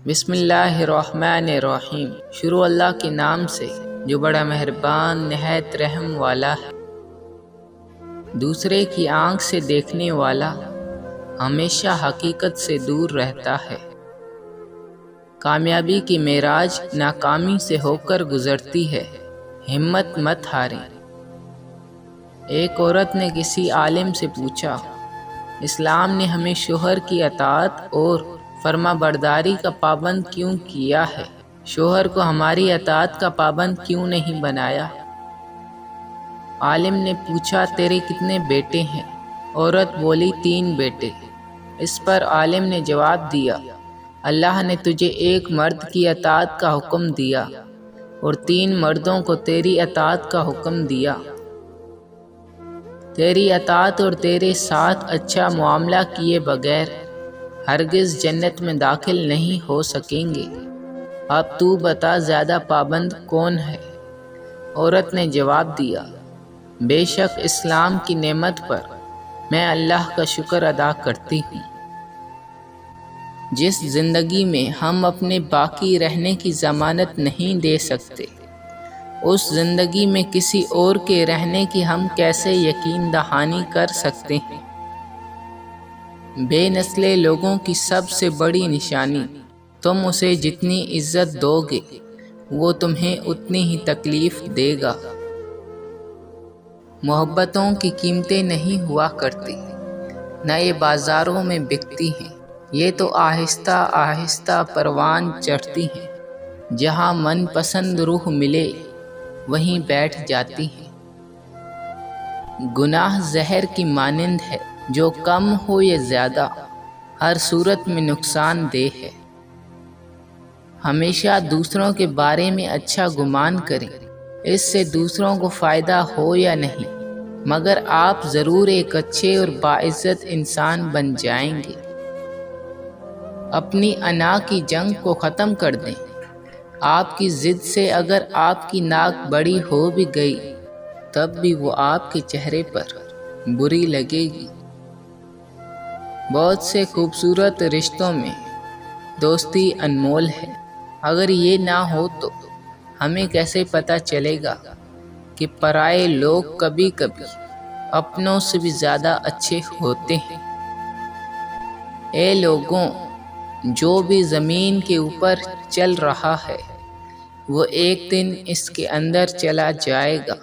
بسم اللہ الرحمن الرحیم۔ شروع اللہ کے نام سے جو بڑا مہربان نہایت رحم والا ہے۔ دوسرے کی آنکھ سے دیکھنے والا ہمیشہ حقیقت سے دور رہتا ہے۔ کامیابی کی معراج ناکامی سے ہو کر گزرتی ہے، ہمت مت ہاریں۔ ایک عورت نے کسی عالم سے پوچھا، اسلام نے ہمیں شوہر کی اطاعت اور فرما برداری کا پابند کیوں کیا ہے؟ شوہر کو ہماری اطاعت کا پابند کیوں نہیں بنایا؟ عالم نے پوچھا، تیرے کتنے بیٹے ہیں؟ عورت بولی، 3 بیٹے۔ اس پر عالم نے جواب دیا، اللہ نے تجھے ایک مرد کی اطاعت کا حکم دیا اور 3 مردوں کو تیری اطاعت کا حکم دیا۔ تیری اطاعت اور تیرے ساتھ اچھا معاملہ کیے بغیر ہرگز جنت میں داخل نہیں ہو سکیں گے۔ اب تو بتا، زیادہ پابند کون ہے؟ عورت نے جواب دیا، بے شک اسلام کی نعمت پر میں اللہ کا شکر ادا کرتی ہوں۔ جس زندگی میں ہم اپنے باقی رہنے کی ضمانت نہیں دے سکتے، اس زندگی میں کسی اور کے رہنے کی ہم کیسے یقین دہانی کر سکتے ہیں؟ بے نسلے لوگوں کی سب سے بڑی نشانی، تم اسے جتنی عزت دو گے وہ تمہیں اتنی ہی تکلیف دے گا۔ محبتوں کی قیمتیں نہیں ہوا کرتی، نہ یہ بازاروں میں بکتی ہیں، یہ تو آہستہ آہستہ پروان چڑھتی ہیں، جہاں من پسند روح ملے وہیں بیٹھ جاتی ہیں۔ گناہ زہر کی مانند ہے، جو کم ہو یا زیادہ ہر صورت میں نقصان دہ ہے۔ ہمیشہ دوسروں کے بارے میں اچھا گمان کریں، اس سے دوسروں کو فائدہ ہو یا نہیں، مگر آپ ضرور ایک اچھے اور باعزت انسان بن جائیں گے۔ اپنی انا کی جنگ کو ختم کر دیں۔ آپ کی ضد سے اگر آپ کی ناک بڑی ہو بھی گئی تب بھی وہ آپ کے چہرے پر بری لگے گی۔ بہت سے خوبصورت رشتوں میں دوستی انمول ہے، اگر یہ نہ ہو تو ہمیں کیسے پتہ چلے گا کہ پرائے لوگ کبھی کبھی اپنوں سے بھی زیادہ اچھے ہوتے ہیں۔ اے لوگوں، جو بھی زمین کے اوپر چل رہا ہے وہ ایک دن اس کے اندر چلا جائے گا۔